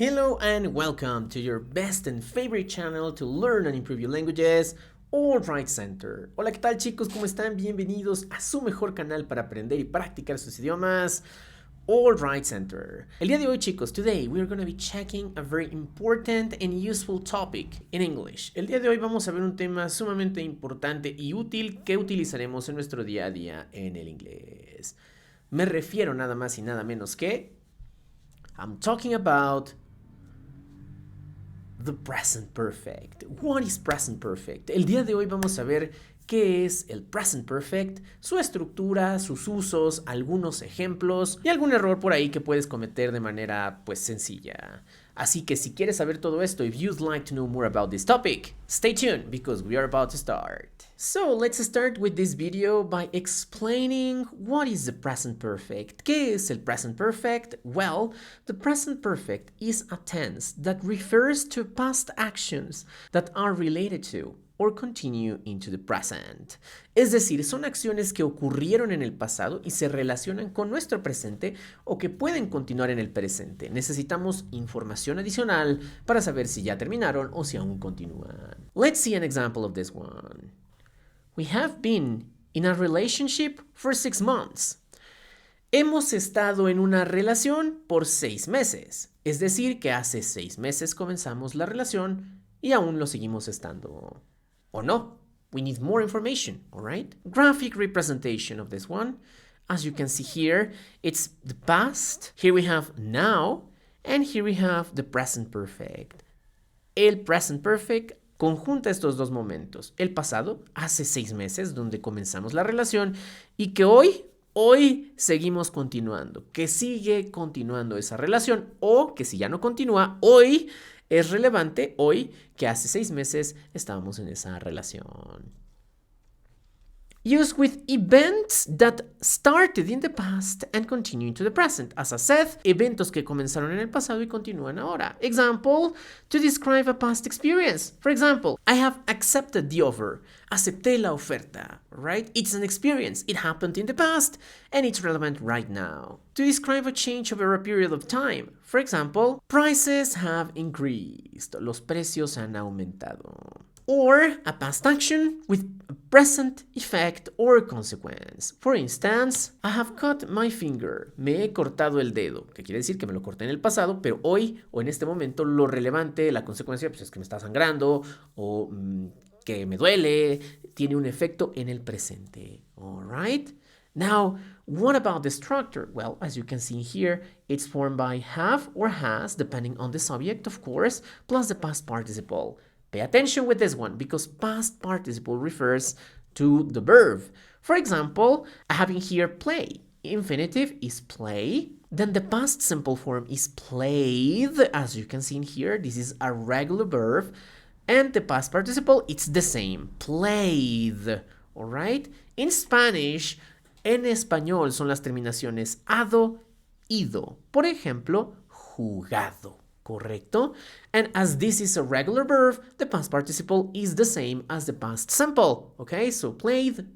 Hello and welcome to your best and favorite channel to learn and improve your languages, All Right Center. Hola, ¿qué tal chicos? ¿Cómo están? Bienvenidos a su mejor canal para aprender y practicar sus idiomas, All Right Center. El día de hoy chicos, today we are going to be checking a very important and useful topic in English. El día de hoy vamos a ver un tema sumamente importante y útil que utilizaremos en nuestro día a día en el inglés. Me refiero nada más y nada menos que I'm talking about the present perfect. What is present perfect? El día de hoy vamos a ver qué es el present perfect, su estructura, sus usos, algunos ejemplos y algún error por ahí que puedes cometer de manera pues sencilla. Así que si quieres saber todo esto, if you'd like to know more about this topic, stay tuned because we are about to start. So let's start with this video by explaining what is the present perfect. ¿Qué es el present perfect? Well, the present perfect is a tense that refers to past actions that are related to or continue into the present. Es decir, son acciones que ocurrieron en el pasado y se relacionan con nuestro presente o que pueden continuar en el presente. Necesitamos información adicional para saber si ya terminaron o si aún continúan. Let's see an example of this one. We have been in a relationship for 6 months. Hemos estado en una relación por 6 meses. Es decir, que hace 6 meses comenzamos la relación y aún lo seguimos estando. ¿O no? We need more information, all right? Graphic representation of this one. As you can see here, it's the past. Here we have now. And here we have the present perfect. El present perfect conjunta estos dos momentos. El pasado, hace 6 meses, donde comenzamos la relación, y que hoy seguimos continuando, que sigue continuando esa relación, o que si ya no continúa, hoy es relevante, hoy que hace 6 meses estábamos en esa relación. Used with events that started in the past and continue into the present. As I said, eventos que comenzaron en el pasado y continúan ahora. Example, to describe a past experience. For example, I have accepted the offer. Acepté la oferta, right? It's an experience. It happened in the past and it's relevant right now. To describe a change over a period of time. For example, prices have increased. Los precios han aumentado. Or a past action with a present effect or consequence. For instance, I have cut my finger. Me he cortado el dedo. Que quiere decir que me lo corté en el pasado, pero hoy o en este momento lo relevante, la consecuencia, pues es que me está sangrando o que me duele. Tiene un efecto en el presente. All right? Now, what about the structure? Well, as you can see here, it's formed by have or has, depending on the subject, of course, plus the past participle. Pay attention with this one because past participle refers to the verb. For example, I have in here play. Infinitive is play. Then the past simple form is played. As you can see in here, this is a regular verb. And the past participle, it's the same. Played. All right? In Spanish, en español son las terminaciones ado, ido. Por ejemplo, jugado. Correcto? And as this is a regular verb, the past participle is the same as the past simple. Okay, so played,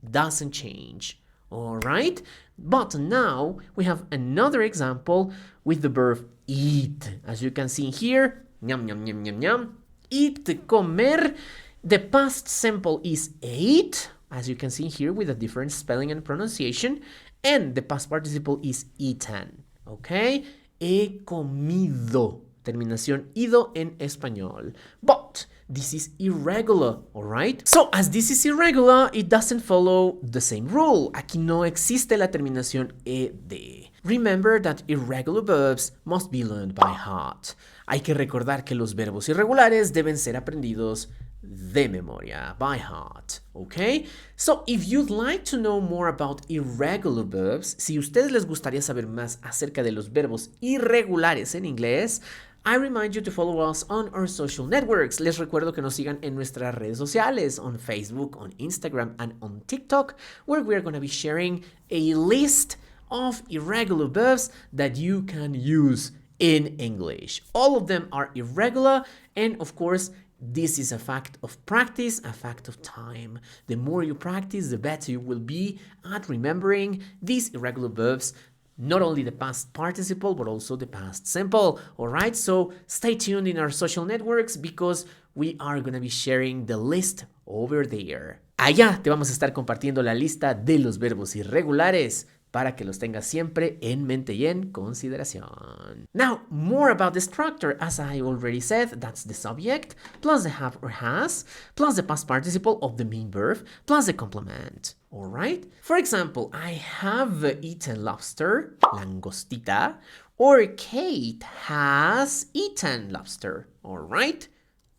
doesn't change. All right? But now we have another example with the verb eat. As you can see here, ñam, ñam, ñam, ñam, ñam. Eat, comer. The past simple is ate, as you can see here with a different spelling and pronunciation. And the past participle is eaten. Okay? He comido. Terminación ido en español. But this is irregular, alright? So, as this is irregular, it doesn't follow the same rule. Aquí no existe la terminación ed. Remember that irregular verbs must be learned by heart. Hay que recordar que los verbos irregulares deben ser aprendidos de memoria, by heart, okay? So, if you'd like to know more about irregular verbs, si ustedes les gustaría saber más acerca de los verbos irregulares en inglés, I remind you to follow us on our social networks. Les recuerdo que nos sigan en nuestras redes sociales, on Facebook, on Instagram, and on TikTok, where we're going to be sharing a list of irregular verbs that you can use in English. All of them are irregular, and of course, this is a fact of practice, a fact of time. The more you practice, the better you will be at remembering these irregular verbs not only the past participle, but also the past simple. All right, so stay tuned in our social networks because we are going to be sharing the list over there. Allá te vamos a estar compartiendo la lista de los verbos irregulares para que los tengas siempre en mente y en consideración. Now, more about the structure. As I already said, that's the subject, plus the have or has, plus the past participle of the main verb, plus the complement. All right? For example, I have eaten lobster, langostita, or Kate has eaten lobster. All right?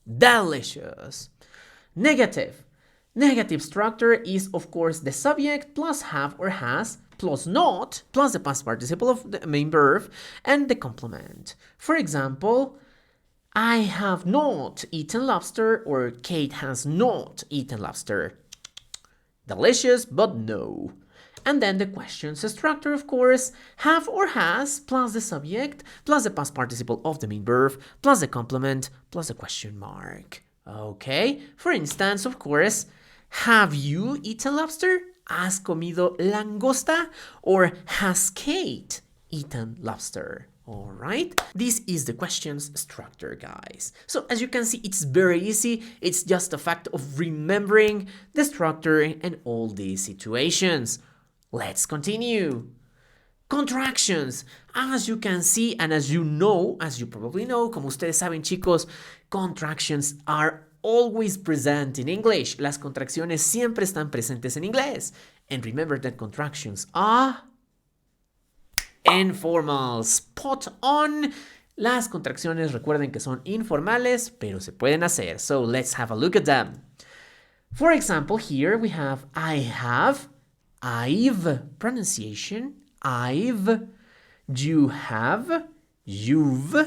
Delicious. Negative. Negative structure is, of course, the subject plus have or has plus not plus the past participle of the main verb and the complement. For example, I have not eaten lobster or Kate has not eaten lobster. Delicious, but no. And then the question's structure, of course, have or has plus the subject plus the past participle of the main verb plus the complement plus the question mark. Okay, for instance, of course, have you eaten lobster? ¿Has comido langosta? Or has Kate eaten lobster? All right, this is the question's structure, guys. So as you can see, it's very easy. It's just a fact of remembering the structure and all these situations. Let's continue. Contractions. As you can see and as you know, as you probably know, como ustedes saben, chicos, contractions are always present in English. Las contracciones siempre están presentes en inglés. And remember that contractions are informal. Spot on. Las contracciones recuerden que son informales, pero se pueden hacer. So let's have a look at them. For example, here we have I have, I've, pronunciation, I've, you have, you've,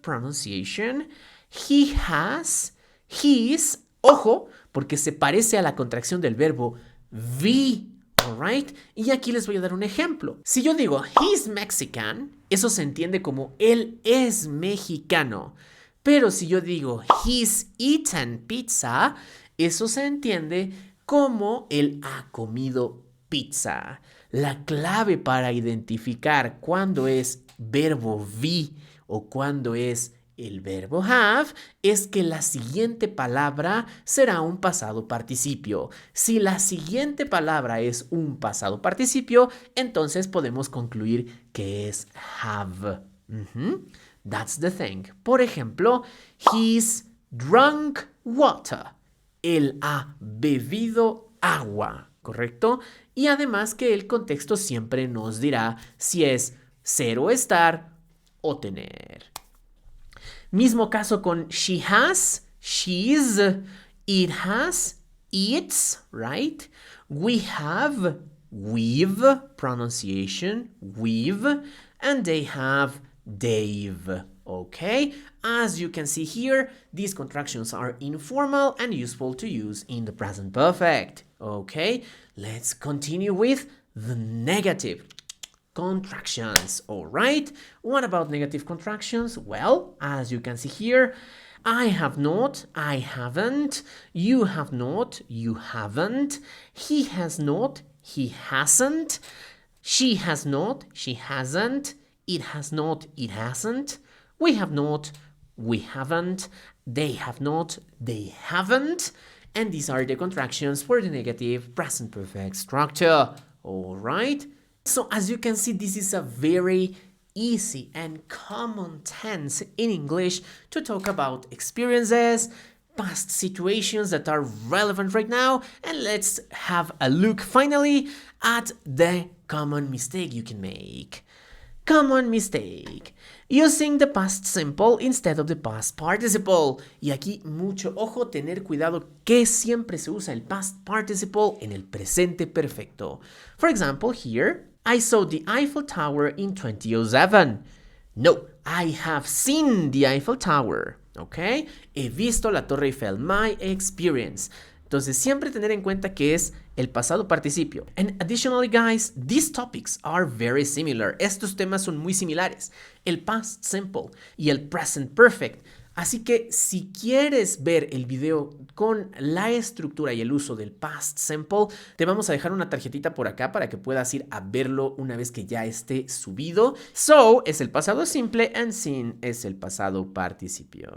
pronunciation, he has, his, ojo, porque se parece a la contracción del verbo be, alright? Y aquí les voy a dar un ejemplo. Si yo digo he's Mexican, eso se entiende como él es mexicano. Pero si yo digo he's eaten pizza, eso se entiende como él ha comido pizza. La clave para identificar cuándo es verbo be o cuándo es el verbo have es que la siguiente palabra será un pasado participio. Si la siguiente palabra es un pasado participio, entonces podemos concluir que es have. That's the thing. Por ejemplo, he's drunk water. Él ha bebido agua, ¿correcto? Y además que el contexto siempre nos dirá si es ser o estar o tener. Mismo caso con she has, she's, it has, it's, right? We have, we've, pronunciation, we've, and they have, they've, okay? As you can see here, these contractions are informal and useful to use in the present perfect, okay? Let's continue with the negative contractions, all right? What about negative contractions? Well, as you can see here, I have not, I haven't, you have not, you haven't, he has not, he hasn't, she has not, she hasn't, it has not, it hasn't, we have not, we haven't, they have not, they haven't, and these are the contractions for the negative present perfect structure, all right? So as you can see, this is a very easy and common tense in English to talk about experiences, past situations that are relevant right now, and let's have a look finally at the common mistake you can make. Common mistake. Using the past simple instead of the past participle. Y aquí mucho ojo, tener cuidado que siempre se usa el past participle en el presente perfecto. For example, here, I saw the Eiffel Tower in 2007. No, I have seen the Eiffel Tower. ¿Ok? He visto la Torre Eiffel. My experience. Entonces, siempre tener en cuenta que es el pasado participio. And additionally, guys, these topics are very similar. Estos temas son muy similares. El past simple y el present perfect Así que si quieres ver el video con la estructura y el uso del past simple, te vamos a dejar una tarjetita por acá para que puedas ir a verlo una vez que ya esté subido. So es el pasado simple and seen es el pasado participio.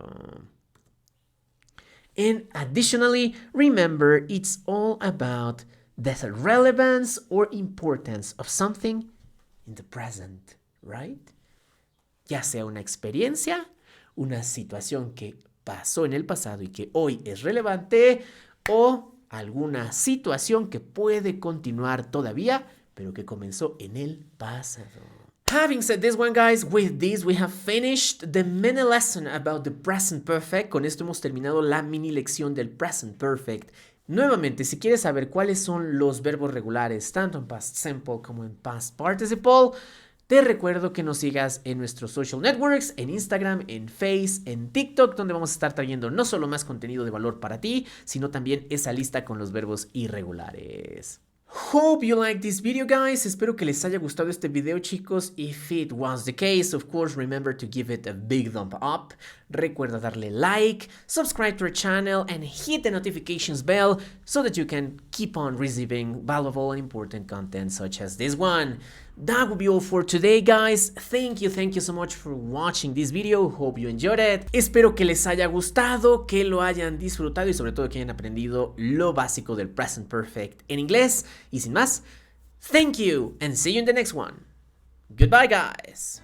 And additionally, remember it's all about the relevance or importance of something in the present, right? Ya sea una experiencia, una situación que pasó en el pasado y que hoy es relevante, o alguna situación que puede continuar todavía, pero que comenzó en el pasado. Having said this one, guys, with this we have finished the mini lesson about the present perfect. Con esto hemos terminado la mini lección del present perfect. Nuevamente, si quieres saber cuáles son los verbos regulares, tanto en past simple como en past participle, te recuerdo que nos sigas en nuestros social networks, en Instagram, en Face, en TikTok, donde vamos a estar trayendo no solo más contenido de valor para ti, sino también esa lista con los verbos irregulares. Hope you like this video, guys. Espero que les haya gustado este video, chicos. If it was the case, of course, remember to give it a big thumb up. Recuerda darle like, subscribe to our channel, and hit the notifications bell so that you can keep on receiving valuable and important content such as this one. That will be all for today, guys. Thank you so much for watching this video. Hope you enjoyed it. Espero que les haya gustado, que lo hayan disfrutado y sobre todo que hayan aprendido lo básico del present perfect en inglés. Y sin más, thank you and see you in the next one. Goodbye, guys.